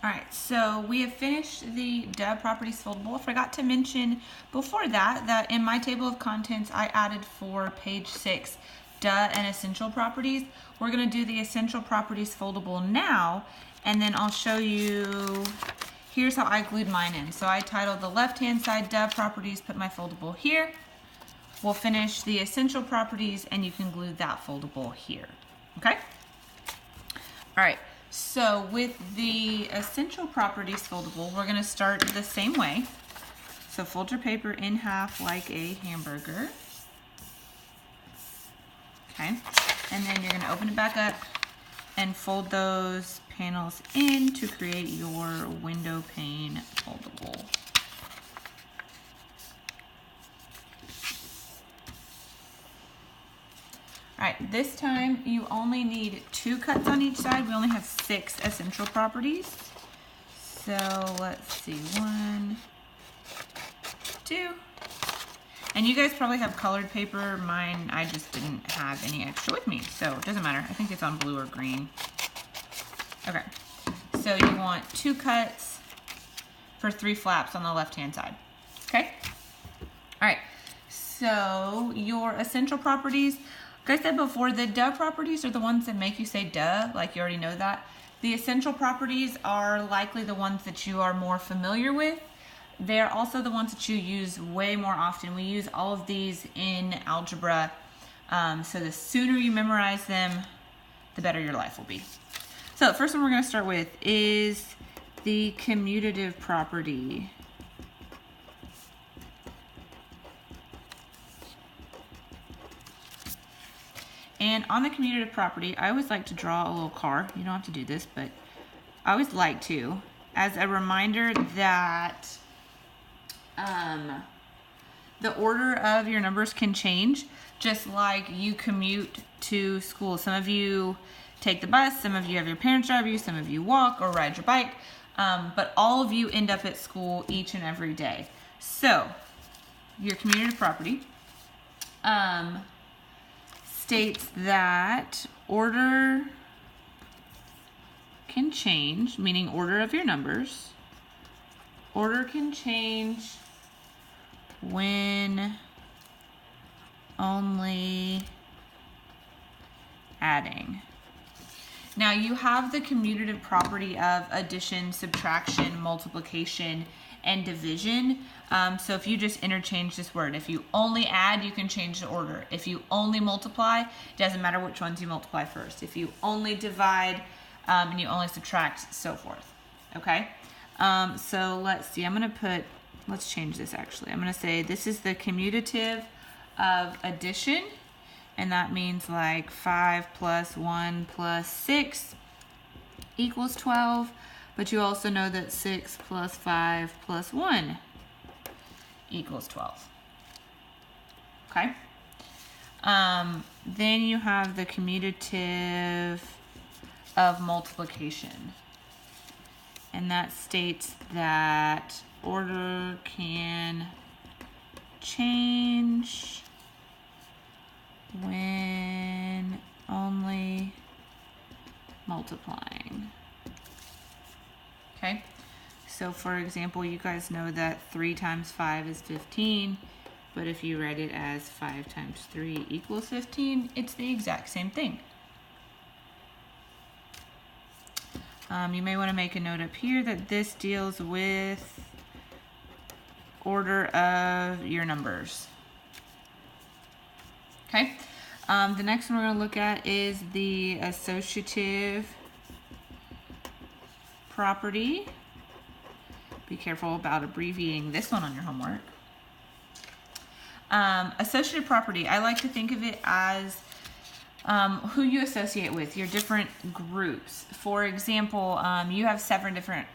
All right, so we have finished the Duh Properties Foldable. I forgot to mention before that in my table of contents, I added for page 6, Duh and Essential Properties. We're gonna do the Essential Properties Foldable now, and then I'll show you, here's how I glued mine in. So I titled the left-hand side Duh Properties, put my foldable here. We'll finish the Essential Properties, and you can glue that foldable here, okay? All right. So with the Essential Properties foldable, we're going to start the same way. So fold your paper in half like a hamburger. Okay. And then you're going to open it back up and fold those panels in to create your window pane foldable. All right, this time you only need 2 cuts on each side. We only have 6 essential properties. So let's see, 1, 2. And you guys probably have colored paper. Mine, I just didn't have any extra with me, so it doesn't matter. I think it's on blue or green. Okay, so you want 2 cuts for 3 flaps on the left-hand side, okay? All right, so your essential properties, like I said before, the Duh properties are the ones that make you say duh, like you already know that. The essential properties are likely the ones that you are more familiar with. They're also the ones that you use way more often. We use all of these in algebra, so the sooner you memorize them, the better your life will be. So the first one we're going to start with is the commutative property. And on the commutative property, I always like to draw a little car. You don't have to do this, but I always like to, as a reminder that the order of your numbers can change, just like you commute to school. Some of you take the bus, some of you have your parents drive you, some of you walk or ride your bike, but all of you end up at school each and every day. So your commutative property states that order can change, meaning order of your numbers. Order can change when only adding. Now you have the commutative property of addition, subtraction, multiplication, and division. So if you just interchange this word, if you only add, you can change the order. If you only multiply, it doesn't matter which ones you multiply first. If you only divide and you only subtract, so forth. Okay? So let's see, let's change this actually. I'm going to say this is the commutative of addition, and that means like 5 plus 1 plus 6 equals 12. But you also know that 6 plus 5 plus 1 equals 12. Okay? Then you have the commutative of multiplication. And that states that order can change when only multiplying. Okay, so for example, you guys know that 3 times 5 is 15, but if you write it as 5 times 3 equals 15, it's the exact same thing. You may want to make a note up here that this deals with order of your numbers. Okay, the next one we're going to look at is the associative property. Be careful about abbreviating this one on your homework. Associative property, I like to think of it as who you associate with, your different groups. For example, you have seven different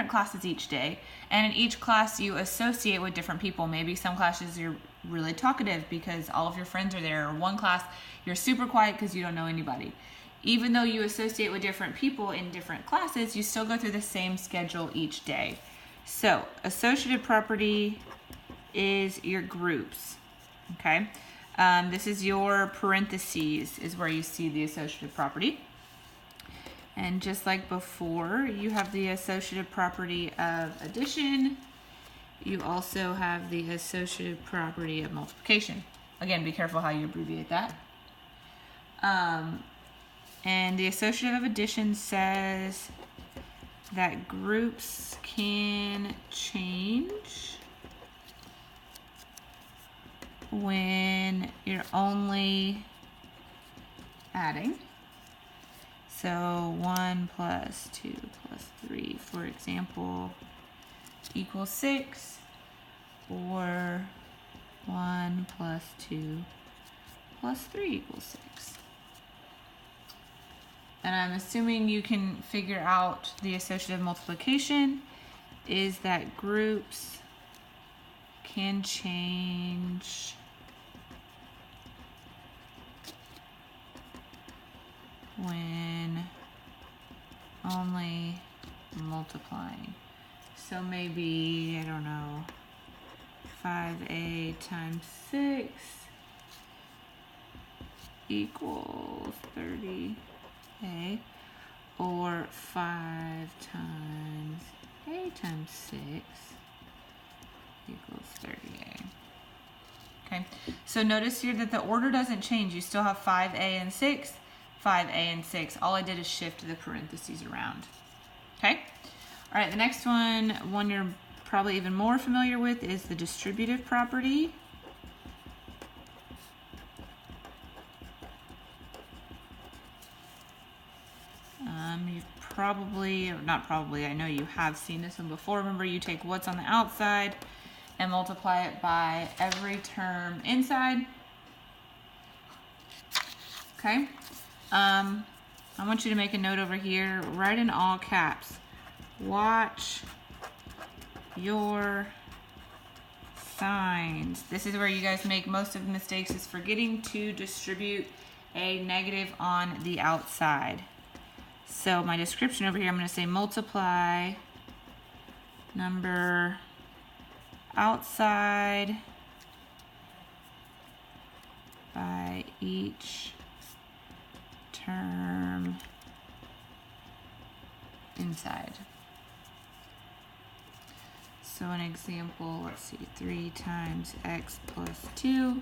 classes each day, and in each class you associate with different people. Maybe some classes you're really talkative because all of your friends are there, or one class you're super quiet because you don't know anybody. Even though you associate with different people in different classes, you still go through the same schedule each day. So, associative property is your groups, okay? This is your parentheses, is where you see the associative property. And just like before, you have the associative property of addition. You also have the associative property of multiplication. Again, be careful how you abbreviate that. And the associative of addition says that groups can change when you're only adding. So 1 plus 2 plus 3, for example, equals 6, or 1 plus 2 plus 3 equals 6. And I'm assuming you can figure out the associative multiplication is that groups can change when only multiplying. So maybe, I don't know, 5a times 6 equals 30a, or 5 times a times 6 equals 30a. Okay, so notice here that the order doesn't change. You still have 5a and 6, 5a and 6. All I did is shift the parentheses around. Okay, all right, the next one you're probably even more familiar with is the distributive property. You've probably, or not probably, I know you have seen this one before. Remember, you take what's on the outside and multiply it by every term inside. Okay. I want you to make a note over here. Write in all caps. Watch your signs. This is where you guys make most of the mistakes, is forgetting to distribute a negative on the outside. So my description over here, I'm going to say multiply number outside by each term inside. So an example, let's see, 3 times x plus 2.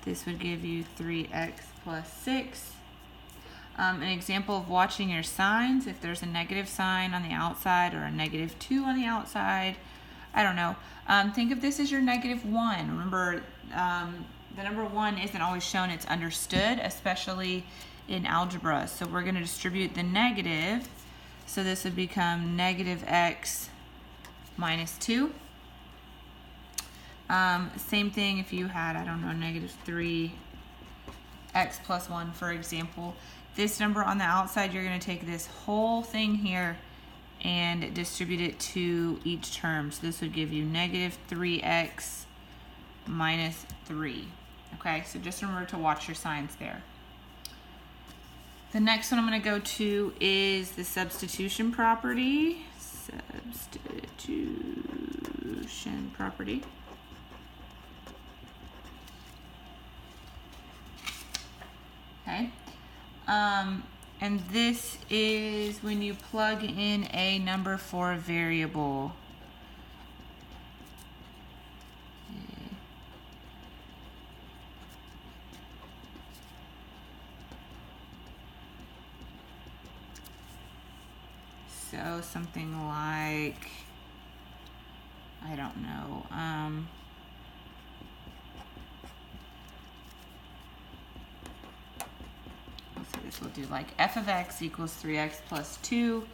This would give you 3x plus 6. An example of watching your signs, if there's a negative sign on the outside or a -2 on the outside, I don't know. Think of this as your -1. Remember, the number 1 isn't always shown, it's understood, especially in algebra. So we're going to distribute the negative. So this would become -x minus 2. Same thing if you had, I don't know, -3x plus 1, for example. This number on the outside, you're going to take this whole thing here and distribute it to each term. So this would give you -3x minus 3. Okay, so just remember to watch your signs there. The next one I'm going to go to is the substitution property. Substitution property. Okay. And this is when you plug in a number for a variable. So something like, I don't know, we'll do like f of x equals 3x plus 2,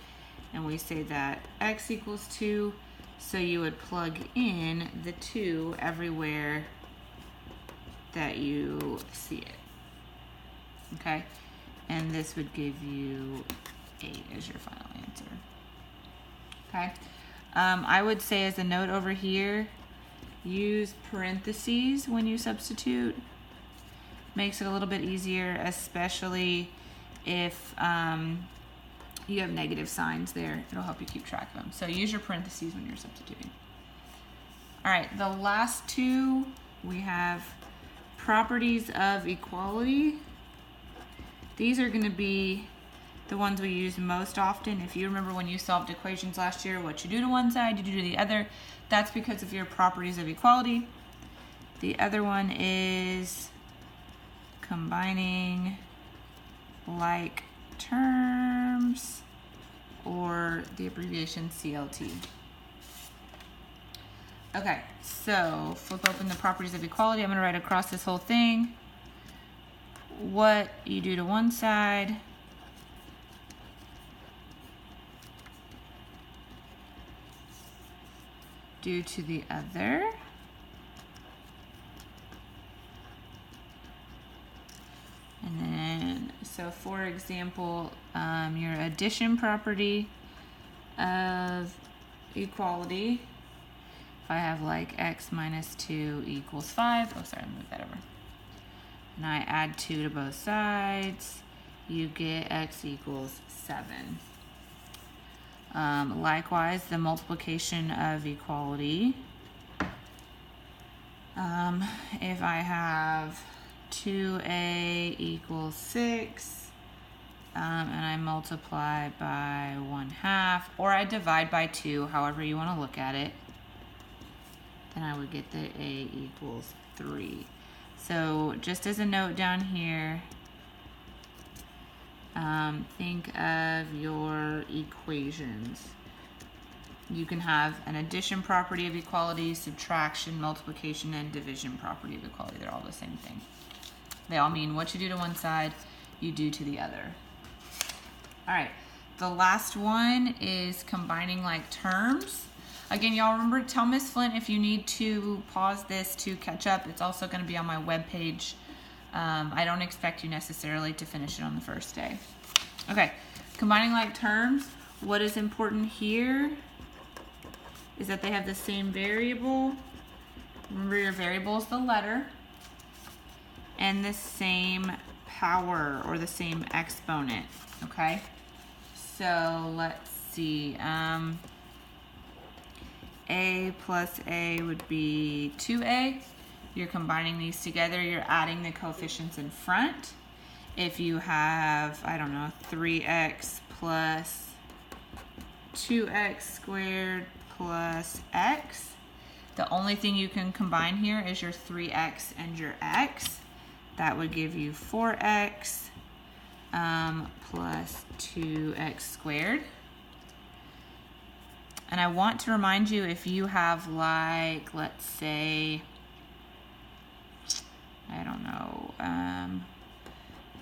and we say that x equals 2, so you would plug in the 2 everywhere that you see it. Okay, and this would give you 8 as your final answer. Okay, I would say as a note over here, use parentheses when you substitute. Makes it a little bit easier, especially if you have negative signs there. It'll help you keep track of them. So use your parentheses when you're substituting. All right, the last two, we have properties of equality. These are gonna be the ones we use most often. If you remember when you solved equations last year, what you do to one side, you do to the other. That's because of your properties of equality. The other one is combining like terms, or the abbreviation CLT. Okay, so flip open the properties of equality. I'm gonna write across this whole thing what you do to one side do to the other. And then, so for example, your addition property of equality, if I have like x minus 2 equals 5, oh sorry, move that over. And I add 2 to both sides, you get x equals 7. Likewise, the multiplication of equality, if I have 2a equals 6, and I multiply by 1/2, or I divide by 2, however you want to look at it, then I would get that a equals 3. So just as a note down here, think of your equations. You can have an addition property of equality, subtraction, multiplication, and division property of equality. They're all the same thing. They all mean what you do to one side, you do to the other. All right, the last one is combining like terms. Again, y'all remember, tell Miss Flint if you need to pause this to catch up. It's also going to be on my webpage. I don't expect you necessarily to finish it on the first day. Okay, combining like terms, what is important here is that they have the same variable. Remember, your variable is the letter, and the same power, or the same exponent, okay? So let's see, a plus a would be 2a. You're combining these together, you're adding the coefficients in front. If you have, I don't know, 3x plus 2x squared plus x, the only thing you can combine here is your 3x and your x. That would give you 4x plus 2x squared. And I want to remind you, if you have like, let's say, I don't know,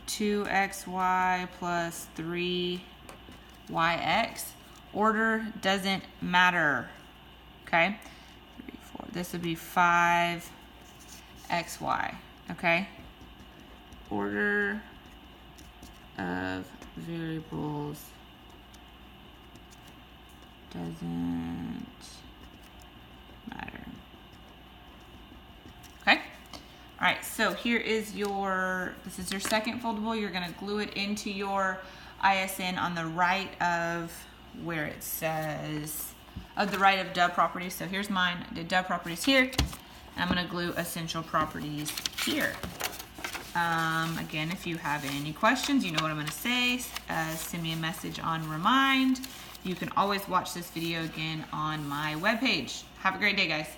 2xy plus 3yx, order doesn't matter, okay? 3, 4, this would be 5xy, okay? Order of variables doesn't matter. Okay? All right, so here is this is your second foldable. You're gonna glue it into your ISN on the right of where it says, the right of dub properties. So here's mine, I did dub properties here, and I'm gonna glue essential properties here. Again, if you have any questions, you know what I'm gonna say, send me a message on Remind. You can always watch this video again on my webpage. Have a great day, guys.